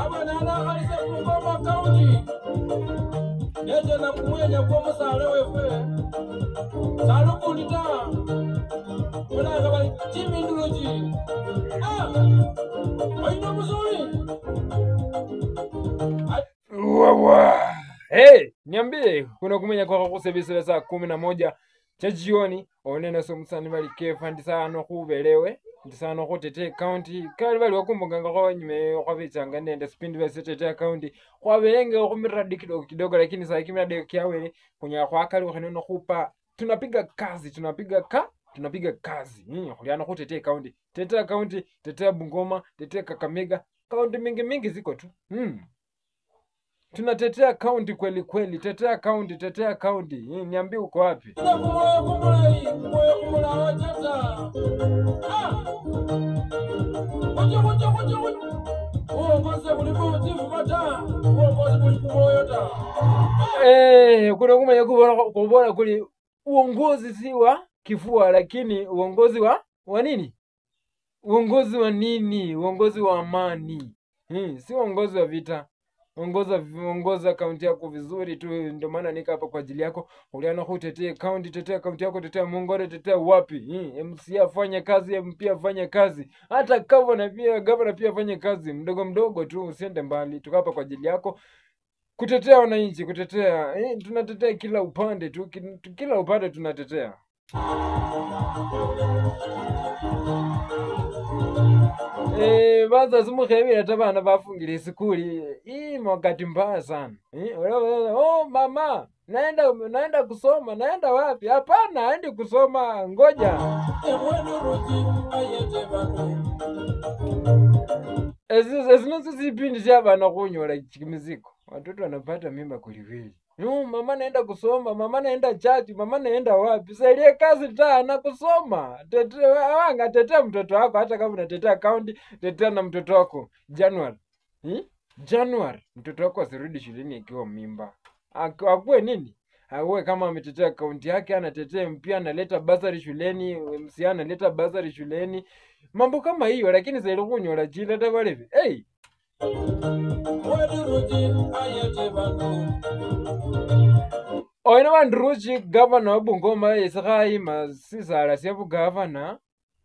Abanana alise Bungoma County. Nete na kumwenya kwa musale wefe. Salu kulita. Wala kabali Jimmy Nduruji. Aina mzuri. Wawa. Hey, niambie kuna kumenya kwa kusebisa saa 11 cha jioni onena somusani bali kefandi sana kubelewe ndisana ko tete county kali bali wakumbuganga ko nyime kwa bichanga nende spindi base tete county kwa belenge ko miradi kidogo lakini saa kimira kiawele kunya kwa kali wakanono kupa tunapiga kazi kuliana ko tete county tete Bungoma tete Kakamega county mingi ziko tu tunatetea county kweli tetea county niambie uko wapi kuna kumenya kubora kuli uongozi si wa kifua lakini uongozi wa nini uongozi wa amani si uongozi wa vita ongoza kaunti yako vizuri tu ndio maana nika hapa kwa ajili yako uliana kutetea kaunti yako tetea Mungore tetea wapi MC afanye kazi MP afanye kazi hata governor pia afanye kazi mdogo tu usiende mbali tuko hapa kwa ajili yako kutetea wananchi tunatetea kila upande tu kila upande tunatetea baza zimukebira tabana bafungile isikuli wakati mbaya sana mama naenda kusoma naenda wapi hapana aende kusoma ngoja ezinozo zipindi chabana kunyola chimiziko watoto wanapata mimba kwelikweli mama naenda kusoma mama naenda chachi mama naenda wapi saidia kazi na kusoma tetea mtoto wako hata kama unatetea county tetea na mtoto wako January mtoto wako asirudi shuleni akiwa mimba akuwe nini awe kama ametetea county yake anatetea mpia analeta basari shuleni MC analeta basari shuleni mambo kama hiyo lakini sasa kunyola jila tabalevi Oina Wanduruchi governor wa Bungoma isakhaima sisala syabu governor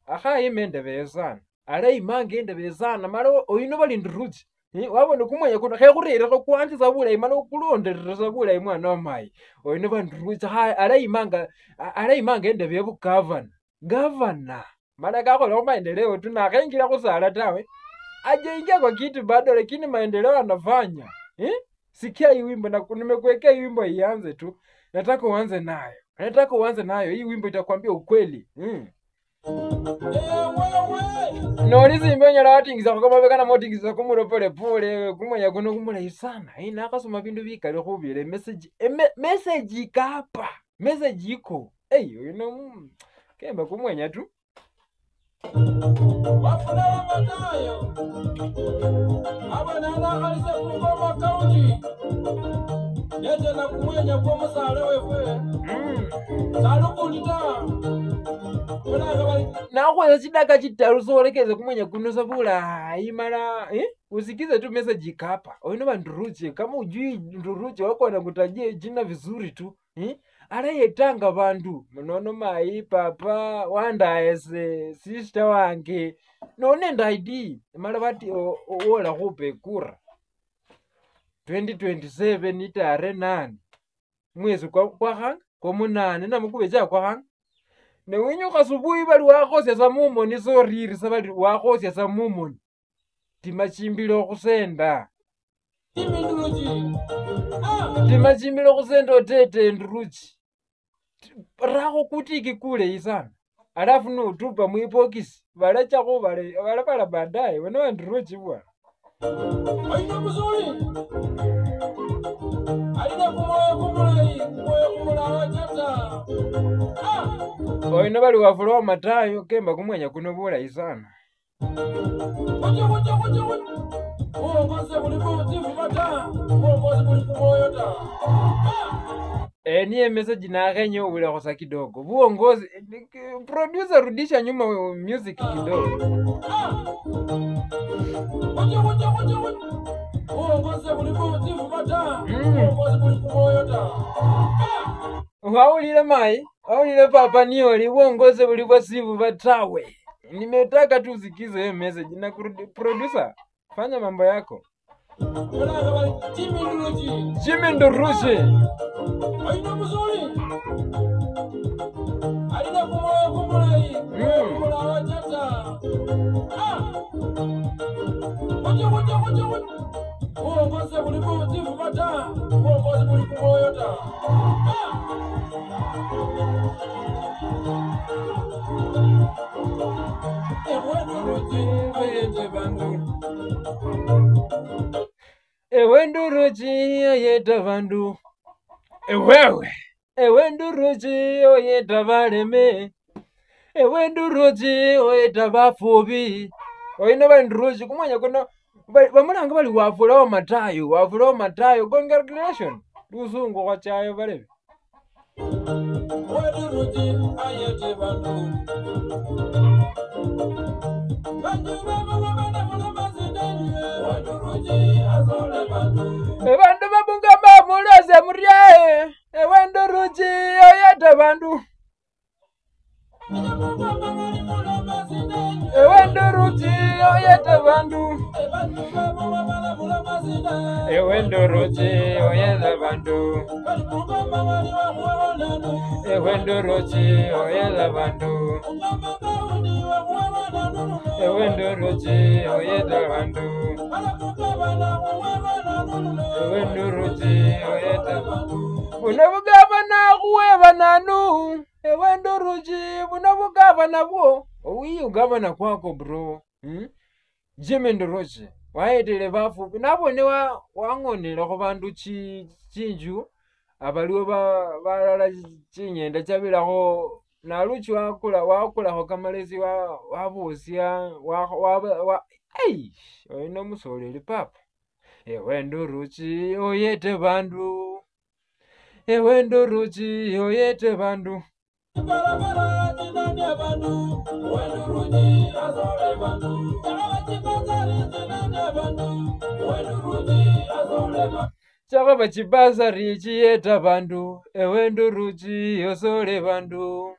akhaima endebe sana alayimanga endebe sana mara oino bali Nduruchi wabona kumwenya kuna khekhurere ko kwanza bulayi mara kulonderera bulayi mwana wa mai oino Wanduruchi alayimanga endebe bu governor mara kakhola maendeleo tu nakhengira kusala tawe ajaingia kwa kitu bado lakini maendeleo anafanya sikia hii wimbo na nimekuwekea hii wimbo ianze tu nataka uanze nayo hii wimbo itakwambia ukweli nolizi imenya la watingiza kama bekana motingiza kumuro pole kumenya kuno kumula isana nakasoma bindu bikale khubile message ikapa message iko kemba kumwenya tu wafuna matayo abanana alise Bungoma County nete na kumwenya kwa musale wefe salu kulita wala kabali nakweza chidaka chitaru solekeze kumwenya kunosa bulayi mara usikize tu message ikapa oino Wanduruchi kama ujui Nduruchi wako anakutajia jina vizuri tu arayetanga bandu munono mai papa wandaese sister wange nonenda ID mara bati ola kupe kura 2027 itare nani mwezi kwa hanga kwa munane na mukubeja kwa hanga ne winyo kasubuhi bali wakhosia sa mumoni soriri sabali wakhosia sa mumoni timachimbilo kusenda timachimbilo kusenda otete Nduruchi rako kuti ikikule isana alafu nutupa muipokisi balachako balapala baadaye wena Wanduruchi bwana aina mzuri alina kumulayi wachata oino bali wafulowa matayo kemba kumwenya kuno bulayi sana uongozi bulipo tifumata uongozi bulipo moyota niye message nakhenye ubule khosa kidogo buongozi producer rudisha nyuma music kidogo Waulile mai, waulile papa nioli uongoze buli bwa sivu batawe. Nimetaka tu usikize hiyo message na producer fanya mambo yako. Wala bali Jimmy Nduruji. Jimmy Nduruji. Aina mzuri. Alina kumoyo kumulai. Kumula wajata. Wacha. Uongoze buli bwa sivu bata. Uongoze buli kumoyo ta. Ewe Nduruji oyeta bandu. Ewe Nduruji oyeta baleme. Ewe Nduruji oyeta bafubi. Oyino bali Nduruji kumanya kono bamulanga bali wafulawo matayo. Congratulations. Luzungu kwa chayo balebe. Nduruji ayete bandu. Bandu babungama muleze muryae. Ewe Nduruji oyeta bandu. Ewe Nduruji oyeta bandu. Ewe Nduruji oyeta bandu. Ewe Nduruji oyeta bandu. Ewe Nduruji oyeta bandu. Ewe Nduruji oyeta bandu. Bunabugavana kuweba nanu. Ewe Nduruji bunabugavana bwo. Owi ugavana kwako bro. Jimmy Nduruji waetele bafupi nabone wangonela ko bandu chinju abaliwo balala chinyenda chabilako naluchi wakulako kamalezi wabusia oyino musoleli papa. Ewe Nduruji oyete bandu. Ewe Nduruji oyete bandu. Chaka bachibazari chiyeta bandu. Ewe Nduruji osole bandu.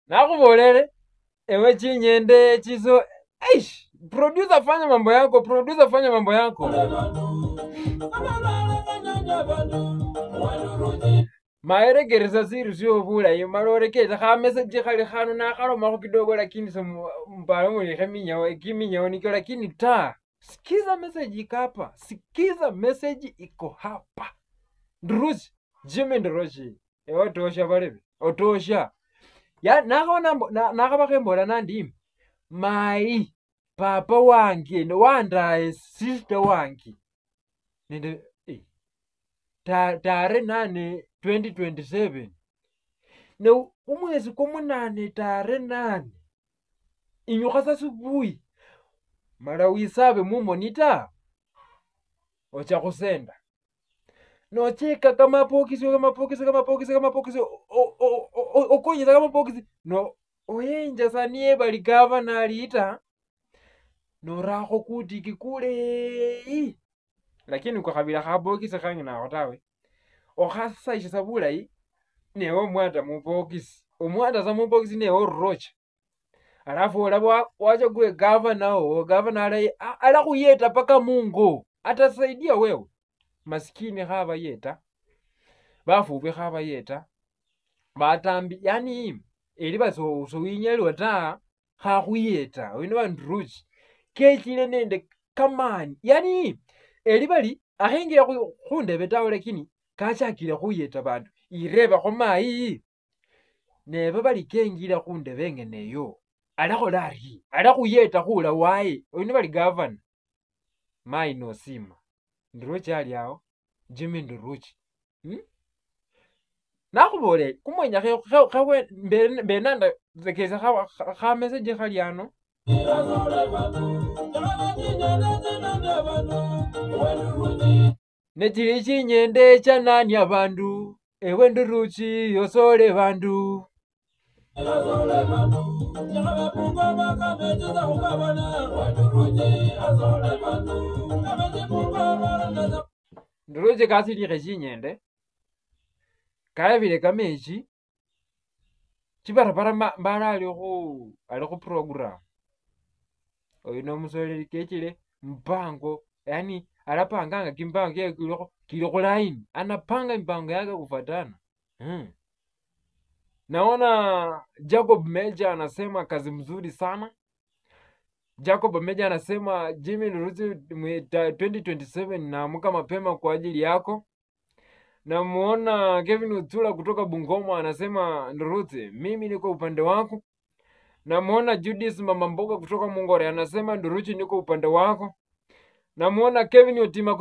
Nakubolele ewe chinyende chizo. Producer fanya mambo yako. Maeregereza ziri sio bulayi malorekeza kha message khali khano na khaloma kidogo lakini mpalo muli kiminyawo nikyo lakini sikiza message ikapa. Sikiza message iko hapa. Nduruji Jimmy Nduruji ewe otosha balebe otosha ya nakabakembola nandimi mai papa wange nowandaye sister wange nende tare 8 2027 ne umwezi komunane tare 8 inyuka sasubuhi mara wisabe mu monitor ocha kusenda nocheka kama pokisi okonyeza kama pokisi no oyenja sanie bali governor alita norako kuti kikule lakini kwa kabila khabokisi khangi na otawe okhasa ishisa bulayi newo mwata mubokisi omwata za mubokisi newo rocha alafu olabwa wacha kuwe governor ala kuyeta paka Mungu atasaidia wewe maskini khaba yeta bafubi khaba yeta batambi yani eliba so winyelwa ta khakuyeta wino Nduruji kechile nende kamani yani elibali ahengira khundebe tawe lakini kachakile khuyeta bandu ireba khomayi nebe bali kengira khundebe ngeneyo alakhola ari ala khuyeta khula waye wino bali governor mai no sima Nduruji ali awo Jimmy Nduruji nakubole kumwenya khawe benanda zekeza kha message khali ano nechili chinyende chanani abandu ewe Nduruji yosole bandu azole bantu nyakabe Bungoma kamejeza ukabana wanduruji azole bantu kameje Bungoma ndaza Nduruje kasirikhe chinyende kayabile kamechi chibarabara mbala ali khu program oyino musoleli kechile mpango yani alapanganga kimpango kye kili khu line anapanga mpango yake kufuatana. Naona Jacob Meja anasema kazi mzuri sana. Jacob Meja anasema Jimmy Ndurichi 2027 naamuka mapema kwa ajili yako. Namuona Kevin Utula kutoka Bungoma anasema Ndurichi mimi niko upande wako. Namuona Judith Mama Mboga kutoka Mungore anasema Ndurichi niko upande wako. Namuona Kevin Otima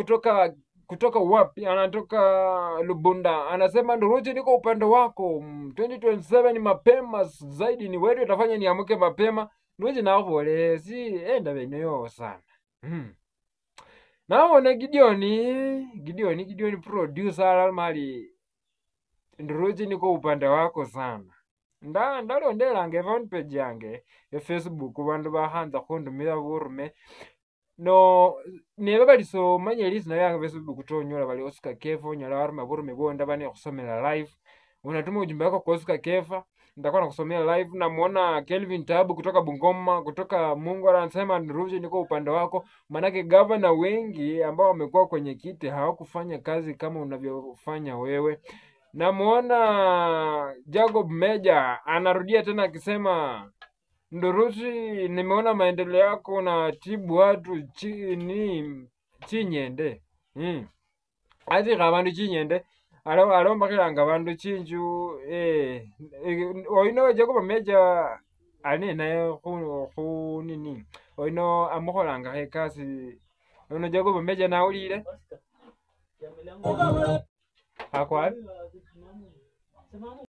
kutoka wapi anatoka Lubunda anasema Ndurichi niko upande wako. 2027 mapema zaidi ni wewe utafanya niamuke mapema. Ndurichi naovole si enda benyo sana. Naona Gideon producer alamali Ndurichi niko upande wako sana. Ndalondelange phone page yange ya Facebook bandu bahanza khundumila burume no nebe baliso manya lizina yange Facebook tonyola bali Oscar Kefa nyola waruma burume bonda bane kusomela live unatuma ujumbe wako kwa Oscar Kefa nitakuwa nakusomea live. Namuona Kelvin Tabu kutoka Bungoma kutoka Mungu anasema Ndurichi niko upande wako, manake governor wengi ambao wamekuwa kwenye kiti hawakufanya kazi kama unavyofanya wewe. Namuona Jacob Meja anarudia tena akisema Ndurichi nimeona maendeleo yako na tibu watu chinyende. Ati kabandu chinyende alomba kilanga bandu chinju oyino Jacob Meja ane naye khu nini oyino amukholanga ekasi oyino Jacob Meja naulile akwali